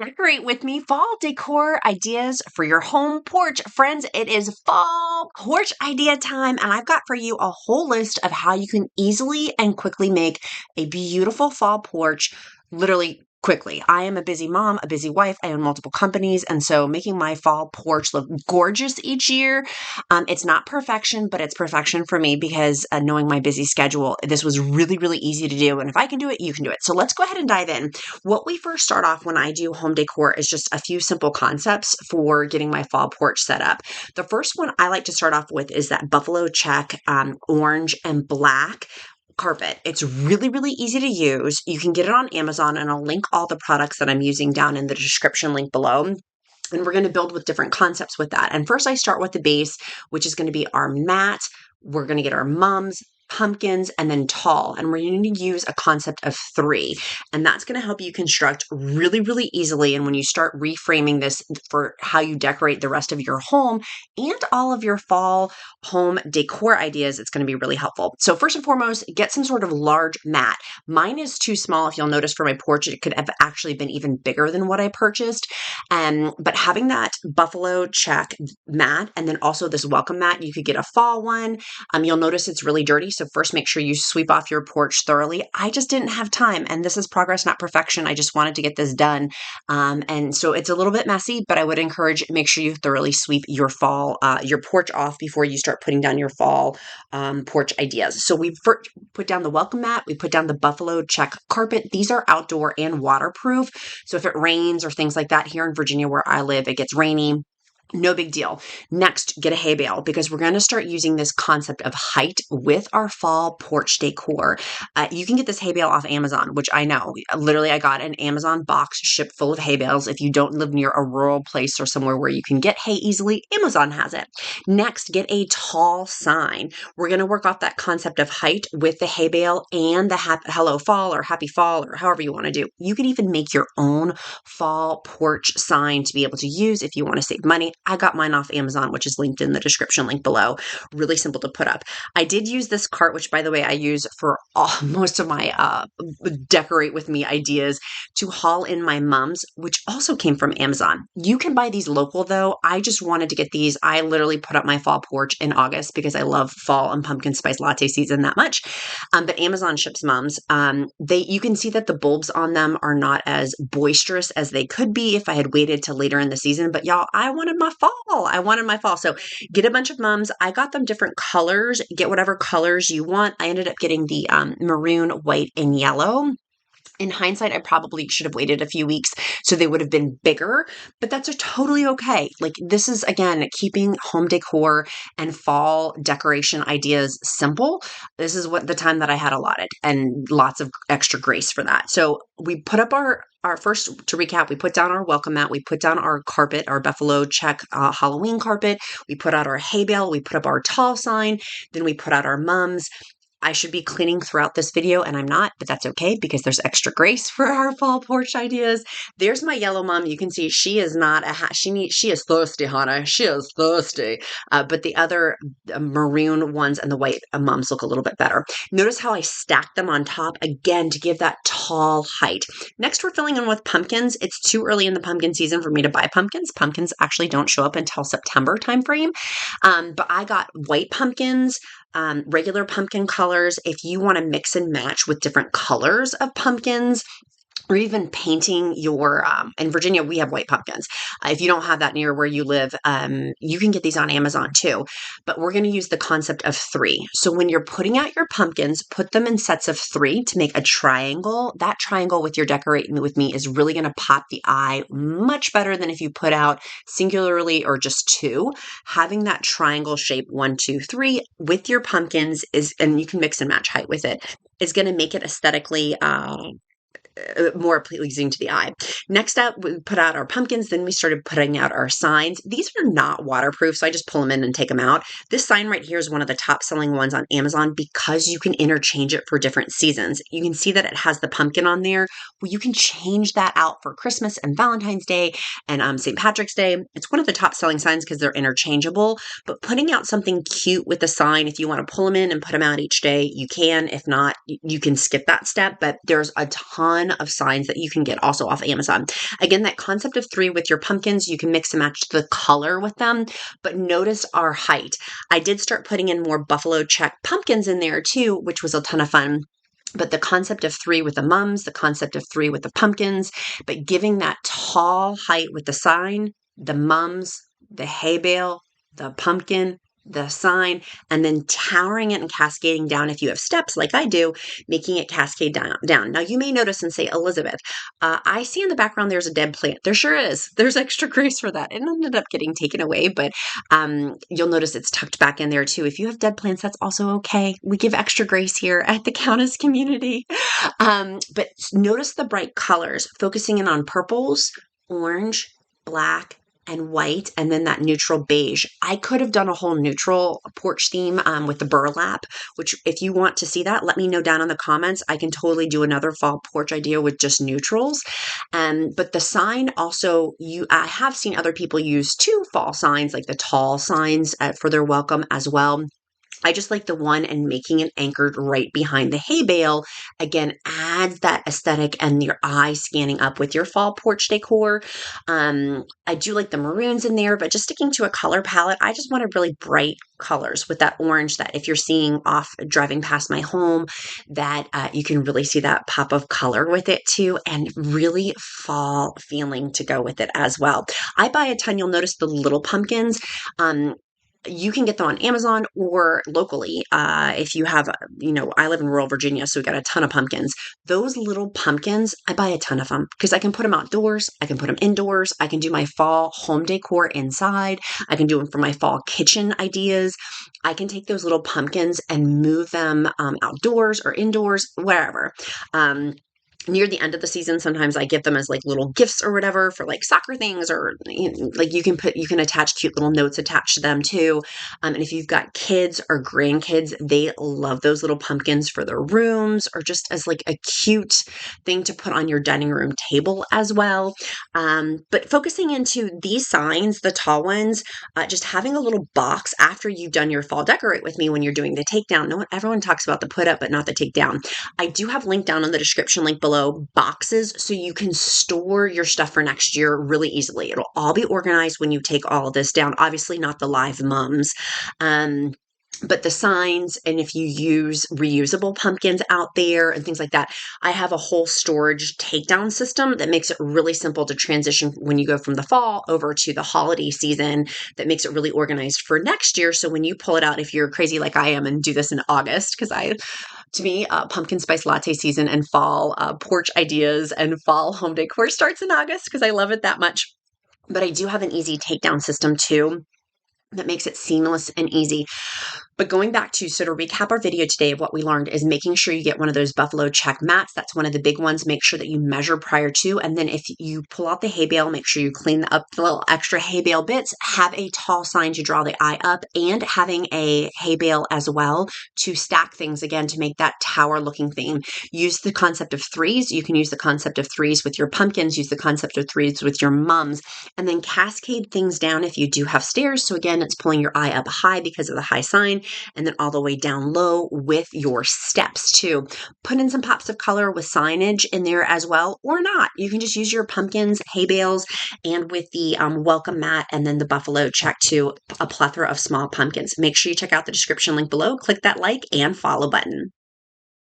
Decorate with me fall decor ideas for your home porch. Friends, it is fall porch idea time, and I've got for you a whole list of how you can easily and quickly make a beautiful fall porch literally quickly. I am a busy mom, a busy wife. I own multiple companies, and so making my fall porch look gorgeous each year, it's not perfection, but it's perfection for me because knowing my busy schedule, this was really, really easy to do. And if I can do it, you can do it. So let's go ahead and dive in. What we first start off when I do home decor is just a few simple concepts for getting my fall porch set up. The first one I like to start off with is that buffalo check orange and black carpet. It's really, really easy to use. You can get it on Amazon, and I'll link all the products that I'm using down in the description link below. And we're going to build with different concepts with that. And first I start with the base, which is going to be our mat. We're going to get our mums, pumpkins, and then tall. And we're going to use a concept of 3. And that's going to help you construct really, really easily. And when you start reframing this for how you decorate the rest of your home and all of your fall home decor ideas, it's going to be really helpful. So first and foremost, get some sort of large mat. Mine is too small. If you'll notice for my porch, it could have actually been even bigger than what I purchased. But having that buffalo check mat and then also this welcome mat, you could get a fall one. You'll notice it's really dirty. So first make sure you sweep off your porch thoroughly. I just didn't have time, and this is progress, not perfection. I just wanted to get this done. And so it's a little bit messy, but I would encourage, make sure you thoroughly sweep your fall, your porch off before you start putting down your fall porch ideas. So we put down the welcome mat. We put down the buffalo check carpet. These are outdoor and waterproof. So if it rains or things like that here in Virginia where I live, it gets rainy. No big deal. Next, get a hay bale because we're going to start using this concept of height with our fall porch decor. You can get this hay bale off Amazon, which I know. Literally, I got an Amazon box shipped full of hay bales. If you don't live near a rural place or somewhere where you can get hay easily, Amazon has it. Next, get a tall sign. We're going to work off that concept of height with the hay bale and the hello fall or happy fall or however you want to do. You can even make your own fall porch sign to be able to use if you want to save money. I got mine off Amazon, which is linked in the description link below. Really simple to put up. I did use this cart, which by the way, I use for most of my decorate with me ideas to haul in my mums, which also came from Amazon. You can buy these local though. I just wanted to get these. I literally put up my fall porch in August because I love fall and pumpkin spice latte season that much. But Amazon ships mums. You can see that the bulbs on them are not as boisterous as they could be if I had waited till later in the season. But y'all, I wanted my fall. I wanted my fall. So get a bunch of mums. I got them different colors. Get whatever colors you want. I ended up getting the maroon, white, and yellow. In hindsight, I probably should have waited a few weeks so they would have been bigger, but that's totally okay. Like this is, again, keeping home decor and fall decoration ideas simple. This is what the time that I had allotted and lots of extra grace for that. So we put up our first, to recap, we put down our welcome mat, we put down our carpet, our buffalo check Halloween carpet, we put out our hay bale, we put up our tall sign, then we put out our mums. I should be cleaning throughout this video and I'm not, but that's okay because there's extra grace for our fall porch ideas. There's my yellow mom. You can see she is not she is thirsty, honey. She is thirsty. But the other maroon ones and the white mums look a little bit better. Notice how I stacked them on top again to give that tall height. Next, we're filling in with pumpkins. It's too early in the pumpkin season for me to buy pumpkins. Pumpkins actually don't show up until September timeframe. But I got white pumpkins, regular pumpkin colors. If you want to mix and match with different colors of pumpkins, or even painting your, in Virginia, we have white pumpkins. If you don't have that near where you live, you can get these on Amazon too. But we're going to use the concept of 3. So when you're putting out your pumpkins, put them in sets of 3 to make a triangle. That triangle with your decorating with me is really going to pop the eye much better than if you put out singularly or just 2. Having that triangle shape 1, 2, 3 with your pumpkins is, and you can mix and match height with it, is going to make it aesthetically more pleasing to the eye. Next up, we put out our pumpkins. Then we started putting out our signs. These are not waterproof, so I just pull them in and take them out. This sign right here is one of the top selling ones on Amazon because you can interchange it for different seasons. You can see that it has the pumpkin on there. Well, you can change that out for Christmas and Valentine's Day and St. Patrick's Day. It's one of the top selling signs because they're interchangeable, but putting out something cute with the sign, if you want to pull them in and put them out each day, you can. If not, you can skip that step, but there's a ton ton of signs that you can get also off Amazon. Again, that concept of 3 with your pumpkins, you can mix and match the color with them, but notice our height. I did start putting in more buffalo check pumpkins in there too, which was a ton of fun. But the concept of 3 with the mums, the concept of 3 with the pumpkins, but giving that tall height with the sign, the mums, the hay bale, the pumpkin, the sign, and then towering it and cascading down if you have steps like I do, making it cascade down. Now you may notice and say, Elizabeth, I see in the background there's a dead plant. There sure is. There's extra grace for that. It ended up getting taken away, but you'll notice it's tucked back in there too. If you have dead plants, that's also okay. We give extra grace here at the Countess community. But notice the bright colors, focusing in on purples, orange, black, and white, and then that neutral beige. I could have done a whole neutral porch theme with the burlap, which if you want to see that, let me know down in the comments. I can totally do another fall porch idea with just neutrals. But the sign also, I have seen other people use 2 fall signs, like the tall signs for their welcome as well. I just like the one and making it anchored right behind the hay bale. Again, adds that aesthetic and your eye scanning up with your fall porch decor. I do like the maroons in there, but just sticking to a color palette, I just wanted really bright colors with that orange that if you're seeing off driving past my home, that you can really see that pop of color with it too, and really fall feeling to go with it as well. I buy a ton. You'll notice the little pumpkins. You can get them on Amazon or locally. If you have, I live in rural Virginia, so we got a ton of pumpkins. Those little pumpkins, I buy a ton of them because I can put them outdoors. I can put them indoors. I can do my fall home decor inside. I can do them for my fall kitchen ideas. I can take those little pumpkins and move them outdoors or indoors, wherever. Near the end of the season, sometimes I give them as like little gifts or whatever for like soccer things, or like you can attach cute little notes attached to them too. And if you've got kids or grandkids, they love those little pumpkins for their rooms or just as like a cute thing to put on your dining room table as well. But focusing into these signs, the tall ones, just having a little box after you've done your fall decorate with me when you're doing the takedown. No one, everyone talks about the put up, but not the takedown. I do have linked down in the description link below boxes so you can store your stuff for next year really easily. It'll all be organized when you take all of this down. Obviously not the live mums. But the signs, and if you use reusable pumpkins out there and things like that, I have a whole storage takedown system that makes it really simple to transition when you go from the fall over to the holiday season, that makes it really organized for next year. So when you pull it out, if you're crazy like I am and do this in August, because to me, pumpkin spice latte season and fall porch ideas and fall home decor starts in August because I love it that much. But I do have an easy takedown system too that makes it seamless and easy. But going back to recap our video today of what we learned is making sure you get one of those buffalo check mats. That's one of the big ones. Make sure that you measure prior to. And then if you pull out the hay bale, make sure you clean up the little extra hay bale bits. Have a tall sign to draw the eye up, and having a hay bale as well to stack things again to make that tower looking theme. Use the concept of 3s. You can use the concept of 3s with your pumpkins. Use the concept of 3s with your mums. And then cascade things down if you do have stairs. So again, it's pulling your eye up high because of the high sign, and then all the way down low with your steps too. Put in some pops of color with signage in there as well, or not. You can just use your pumpkins, hay bales, and with the welcome mat, and then the buffalo check to a plethora of small pumpkins. Make sure you check out the description link below, click that like and follow button.